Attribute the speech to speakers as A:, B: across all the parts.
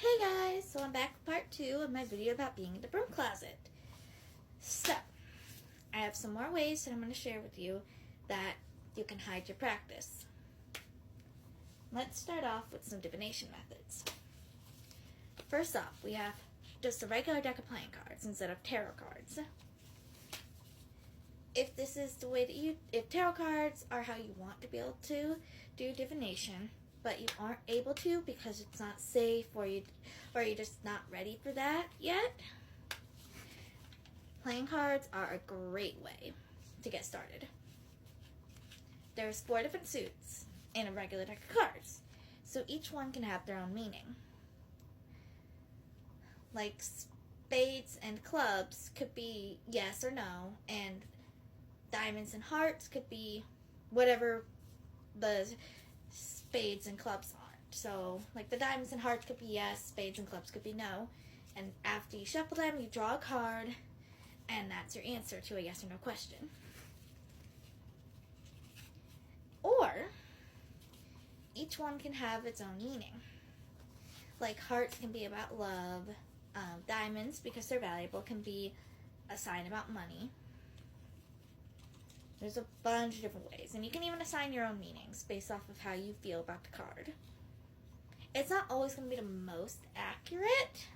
A: Hey guys, so I'm back with part 2 of my video about being in the broom closet. So, I have some more ways that I'm going to share with you that you can hide your practice. Let's start off with some divination methods. First off, we have just a regular deck of playing cards instead of tarot cards. If this is the way that if tarot cards are how you want to be able to do divination, but you aren't able to because it's not safe or you're just not ready for that yet, playing cards are a great way to get started. There's 4 different suits in a regular deck of cards, so each one can have their own meaning. Like spades and clubs could be yes or no, and diamonds and hearts could be whatever the spades and clubs aren't. So, like the diamonds and hearts could be yes, spades and clubs could be no. And after you shuffle them, you draw a card, and that's your answer to a yes or no question. Or, each one can have its own meaning. Like hearts can be about love, diamonds, because they're valuable, can be a sign about money. There's a bunch of different ways, and you can even assign your own meanings based off of how you feel about the card. It's not always going to be the most accurate,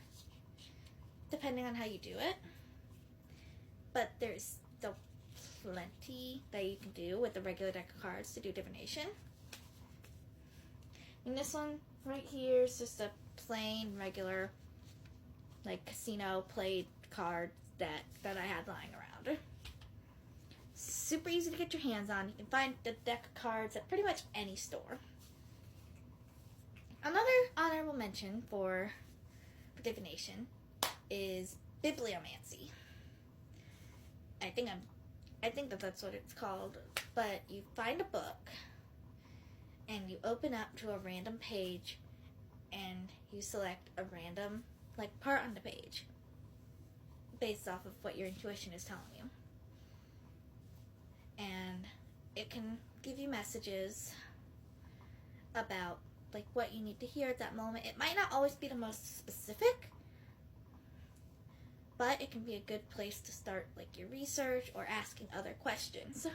A: depending on how you do it, but there's still plenty that you can do with the regular deck of cards to do divination. And this one right here is just a plain, regular, like casino played card that I had lying around. Super easy to get your hands on. You can find the deck of cards at pretty much any store. Another honorable mention for divination is bibliomancy. I think that's what it's called. But you find a book and you open up to a random page and you select a random part on the page based off of what your intuition is telling you. And it can give you messages about what you need to hear at that moment. It might not always be the most specific, but it can be a good place to start your research or asking other questions.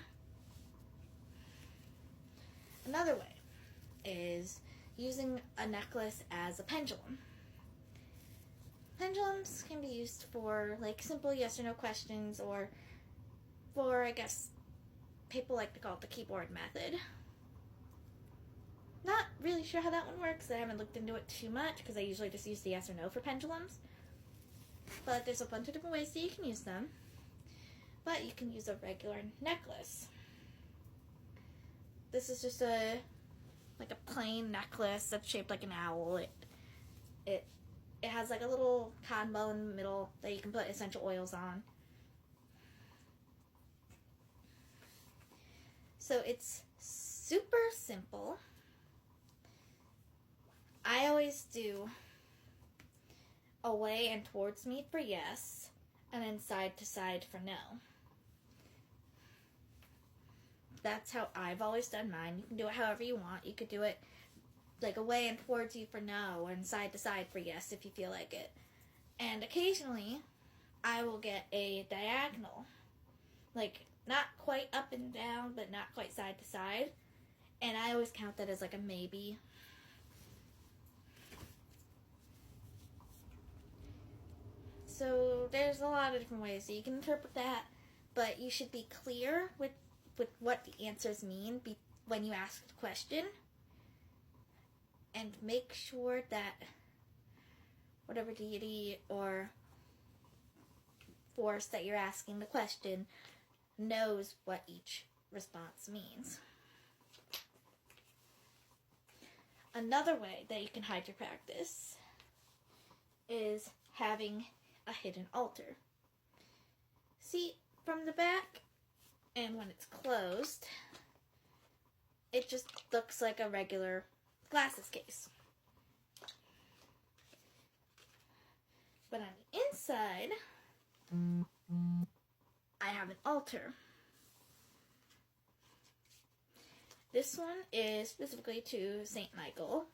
A: Another way is using a necklace as a pendulum. Pendulums can be used for simple yes or no questions, or for, I guess, people like to call it the keyboard method. Not really sure how that one works. I haven't looked into it too much because I usually just use the yes or no for pendulums. But there's a bunch of different ways that you can use them. But you can use a regular necklace. This is just a plain necklace that's shaped like an owl. It has a little cotton bow in the middle that you can put essential oils on. So it's super simple. I always do away and towards me for yes, and then side to side for no. That's how I've always done mine. You can do it however you want. You could do it away and towards you for no, and side to side for yes if you feel like it. And occasionally, I will get a diagonal. Not quite up and down, but not quite side to side. And I always count that as a maybe. So there's a lot of different ways that you can interpret that, but you should be clear with what the answers mean when you ask the question. And make sure that whatever deity or force that you're asking the question knows what each response means. Another way that you can hide your practice is having a hidden altar. See, from the back, and when it's closed, it just looks like a regular glasses case. But on the inside, I have an altar. This one is specifically to St. Michael,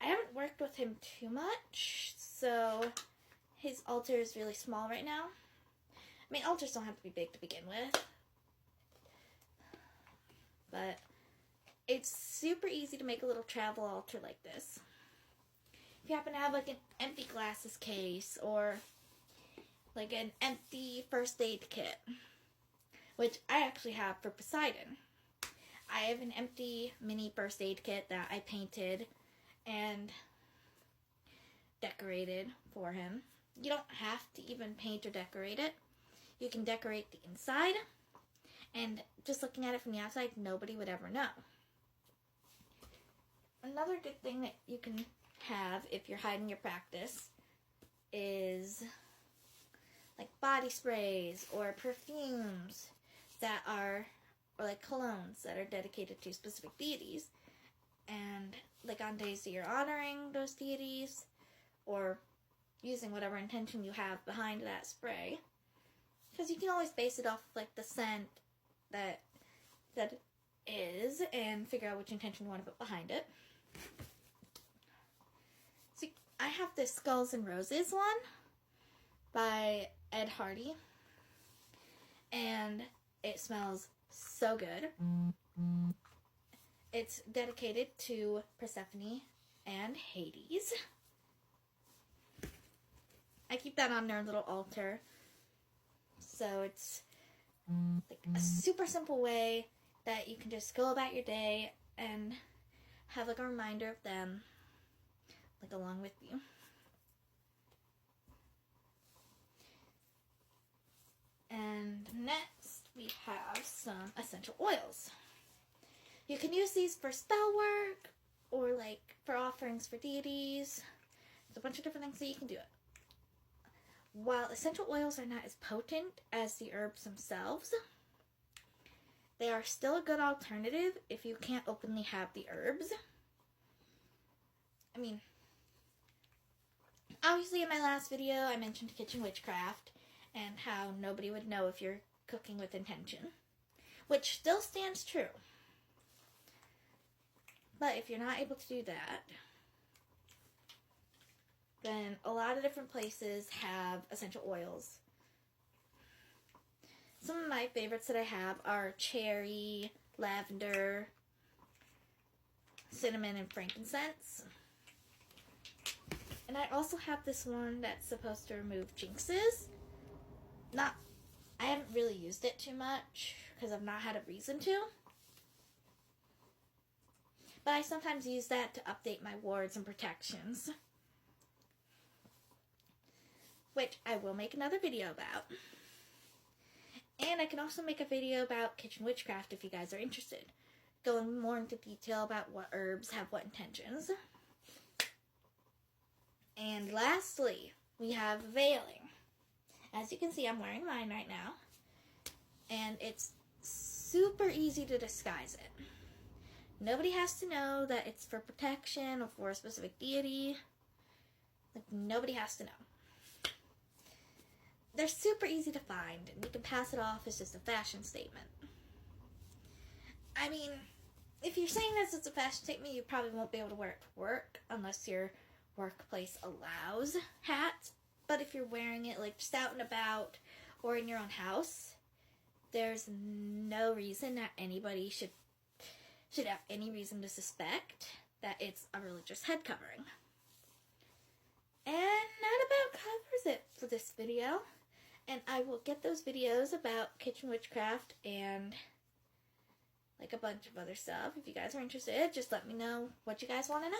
A: I haven't worked with him too much, so his altar is really small right now. I mean, altars don't have to be big to begin with, but it's super easy to make a little travel altar like this. If you happen to have like an empty glasses case or like an empty first aid kit, which I actually have for Poseidon. I have an empty mini first aid kit that I painted and decorated for him. You don't have to even paint or decorate it. You can decorate the inside, and just looking at it from the outside, nobody would ever know. Another good thing that you can have if you're hiding your practice is like body sprays or perfumes that are, or like colognes that are dedicated to specific deities. And like on days that you're honoring those deities or using whatever intention you have behind that spray, because you can always base it off like the scent that it is and figure out which intention you want to put behind it. So I have this Skulls and Roses one by Ed Hardy, and it smells so good. It's dedicated to Persephone and Hades. I keep that on their little altar. So it's like a super simple way that you can just go about your day and have like a reminder of them like along with you. And next we have some essential oils. You can use these for spell work or like for offerings for deities. There's a bunch of different things that you can do it. While essential oils are not as potent as the herbs themselves, they are still a good alternative if you can't openly have the herbs. I mean, obviously in my last video I mentioned kitchen witchcraft and how nobody would know if you're cooking with intention, which still stands true. But if you're not able to do that, then a lot of different places have essential oils. Some of my favorites that I have are cherry, lavender, cinnamon, and frankincense. And I also have this one that's supposed to remove jinxes. I haven't really used it too much because I've not had a reason to. But I sometimes use that to update my wards and protections, which I will make another video about. And I can also make a video about kitchen witchcraft if you guys are interested, going more into detail about what herbs have what intentions. And lastly, we have veiling. As you can see, I'm wearing mine right now, and it's super easy to disguise it. Nobody has to know that it's for protection or for a specific deity. Like, nobody has to know. They're super easy to find, and you can pass it off as just a fashion statement. I mean, if you're saying this as a fashion statement, you probably won't be able to wear it to work unless your workplace allows hats. But if you're wearing it like just out and about or in your own house, there's no reason that anybody should have any reason to suspect that it's a religious head covering. And that about covers it for this video. And I will get those videos about kitchen witchcraft and like a bunch of other stuff. If you guys are interested, just let me know what you guys want to know.